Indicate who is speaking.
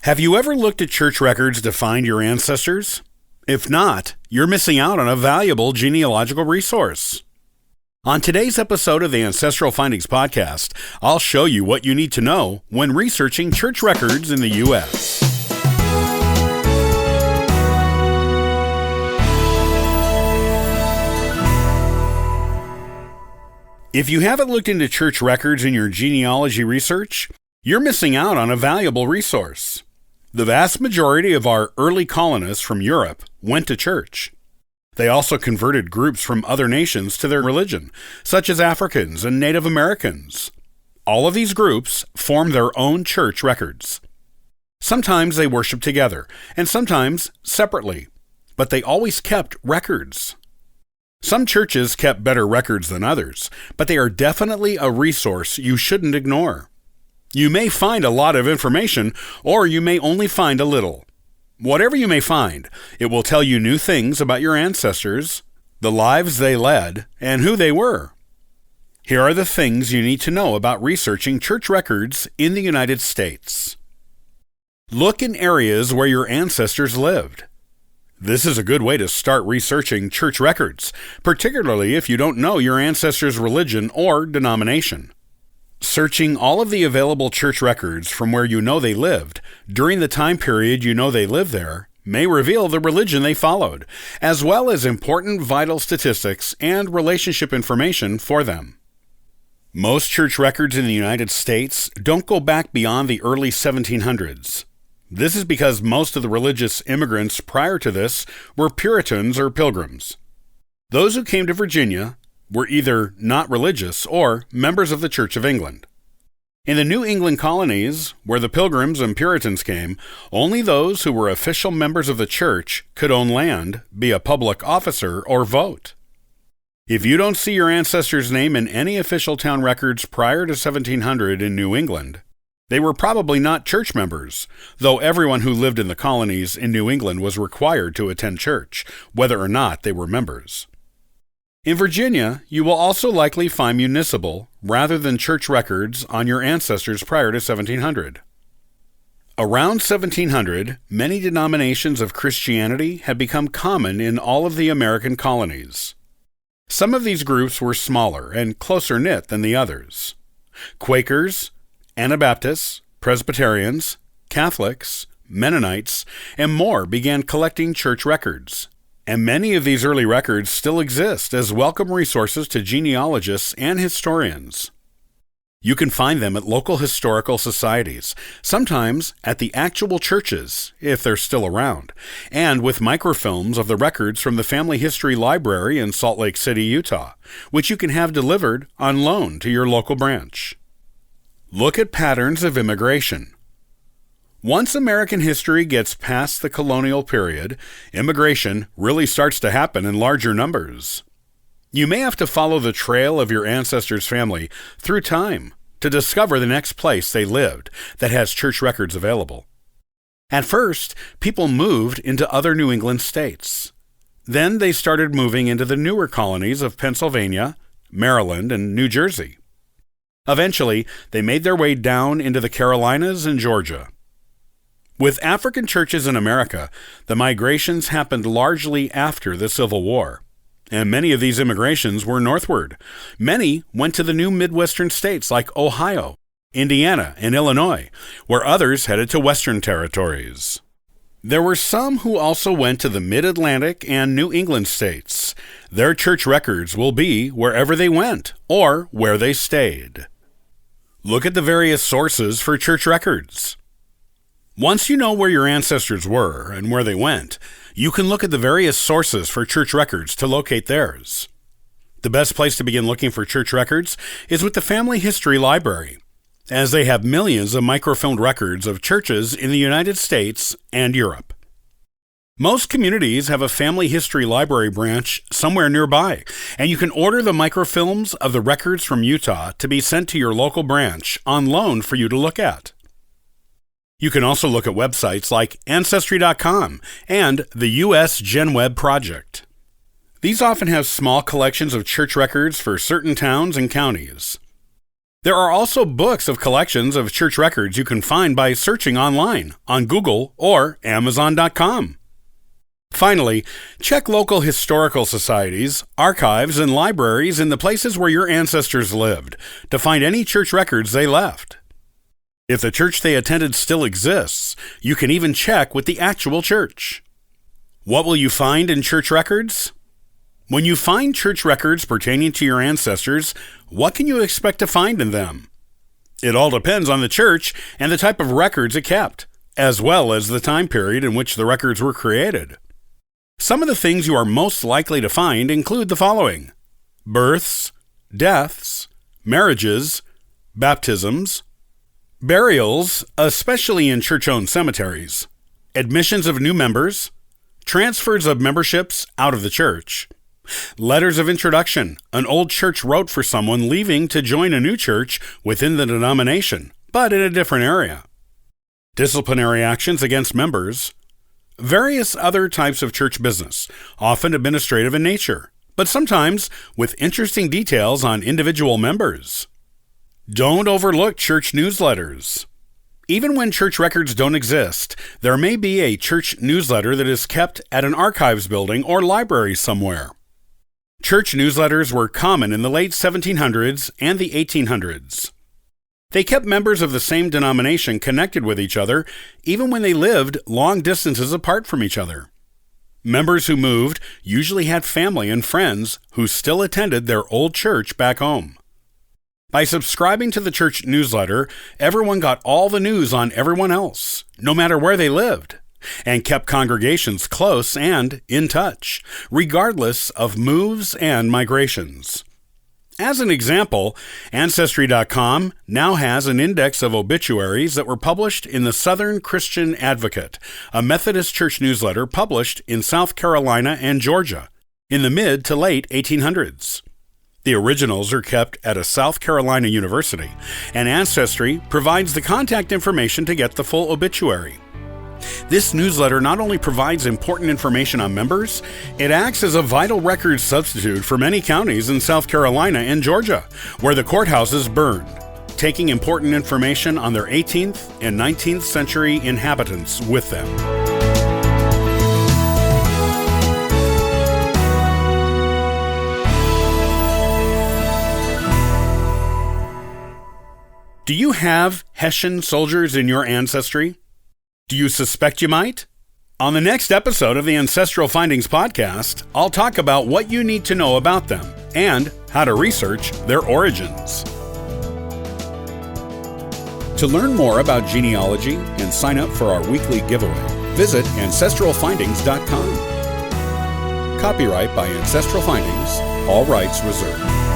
Speaker 1: Have you ever looked at church records to find your ancestors? If not, you're missing out on a valuable genealogical resource. On today's episode of the Ancestral Findings Podcast, I'll show you what you need to know when researching church records in the U.S. If you haven't looked into church records in your genealogy research, you're missing out on a valuable resource. The vast majority of our early colonists from Europe went to church. They also converted groups from other nations to their religion, such as Africans and Native Americans. All of these groups formed their own church records. Sometimes they worshiped together, and sometimes separately, but they always kept records. Some churches kept better records than others, but they are definitely a resource you shouldn't ignore. You may find a lot of information, or you may only find a little. Whatever you may find, it will tell you new things about your ancestors, the lives they led, and who they were. Here are the things you need to know about researching church records in the United States. Look in areas where your ancestors lived. This is a good way to start researching church records, particularly if you don't know your ancestors' religion or denomination. Searching all of the available church records from where you know they lived during the time period you know they lived there may reveal the religion they followed, as well as important vital statistics and relationship information for them. Most church records in the United States don't go back beyond the early 1700s. This is because most of the religious immigrants prior to this were Puritans or Pilgrims. Those who came to Virginia were either not religious or members of the Church of England. In the New England colonies, where the Pilgrims and Puritans came, only those who were official members of the church could own land, be a public officer, or vote. If you don't see your ancestors' name in any official town records prior to 1700 in New England, they were probably not church members, though everyone who lived in the colonies in New England was required to attend church, whether or not they were members. In Virginia, you will also likely find municipal rather than church records on your ancestors prior to 1700. Around 1700, many denominations of Christianity had become common in all of the American colonies. Some of these groups were smaller and closer knit than the others. Quakers, Anabaptists, Presbyterians, Catholics, Mennonites, and more began collecting church records. And many of these early records still exist as welcome resources to genealogists and historians. You can find them at local historical societies, sometimes at the actual churches, if they're still around, and with microfilms of the records from the Family History Library in Salt Lake City, Utah, which you can have delivered on loan to your local branch. Look at patterns of immigration. Once American history gets past the colonial period, immigration really starts to happen in larger numbers. You may have to follow the trail of your ancestors' family through time to discover the next place they lived that has church records available. At first, people moved into other New England states. Then they started moving into the newer colonies of Pennsylvania, Maryland, and New Jersey. Eventually, they made their way down into the Carolinas and Georgia. With African churches in America, the migrations happened largely after the Civil War, and many of these immigrations were northward. Many went to the new Midwestern states like Ohio, Indiana, and Illinois, where others headed to Western territories. There were some who also went to the Mid-Atlantic and New England states. Their church records will be wherever they went or where they stayed. Look at the various sources for church records. Once you know where your ancestors were and where they went, you can look at the various sources for church records to locate theirs. The best place to begin looking for church records is with the Family History Library, as they have millions of microfilmed records of churches in the United States and Europe. Most communities have a Family History Library branch somewhere nearby, and you can order the microfilms of the records from Utah to be sent to your local branch on loan for you to look at. You can also look at websites like Ancestry.com and the U.S. GenWeb Project. These often have small collections of church records for certain towns and counties. There are also books of collections of church records you can find by searching online on Google or Amazon.com. Finally, check local historical societies, archives, and libraries in the places where your ancestors lived to find any church records they left. If the church they attended still exists, you can even check with the actual church. What will you find in church records? When you find church records pertaining to your ancestors, what can you expect to find in them? It all depends on the church and the type of records it kept, as well as the time period in which the records were created. Some of the things you are most likely to find include the following: births, deaths, marriages, baptisms, burials, especially in church-owned cemeteries, admissions of new members, transfers of memberships out of the church, letters of introduction an old church wrote for someone leaving to join a new church within the denomination, but in a different area, disciplinary actions against members, various other types of church business, often administrative in nature, but sometimes with interesting details on individual members. Don't overlook church newsletters. Even when church records don't exist, there may be a church newsletter that is kept at an archives building or library somewhere. Church newsletters were common in the late 1700s and the 1800s. They kept members of the same denomination connected with each other, even when they lived long distances apart from each other. Members who moved usually had family and friends who still attended their old church back home. By subscribing to the church newsletter, everyone got all the news on everyone else, no matter where they lived, and kept congregations close and in touch, regardless of moves and migrations. As an example, Ancestry.com now has an index of obituaries that were published in the Southern Christian Advocate, a Methodist church newsletter published in South Carolina and Georgia in the mid to late 1800s. The originals are kept at a South Carolina university, and Ancestry provides the contact information to get the full obituary. This newsletter not only provides important information on members, it acts as a vital records substitute for many counties in South Carolina and Georgia, where the courthouses burned, taking important information on their 18th and 19th century inhabitants with them. Do you have Hessian soldiers in your ancestry? Do you suspect you might? On the next episode of the Ancestral Findings podcast, I'll talk about what you need to know about them and how to research their origins. To learn more about genealogy and sign up for our weekly giveaway, visit ancestralfindings.com. Copyright by Ancestral Findings, all rights reserved.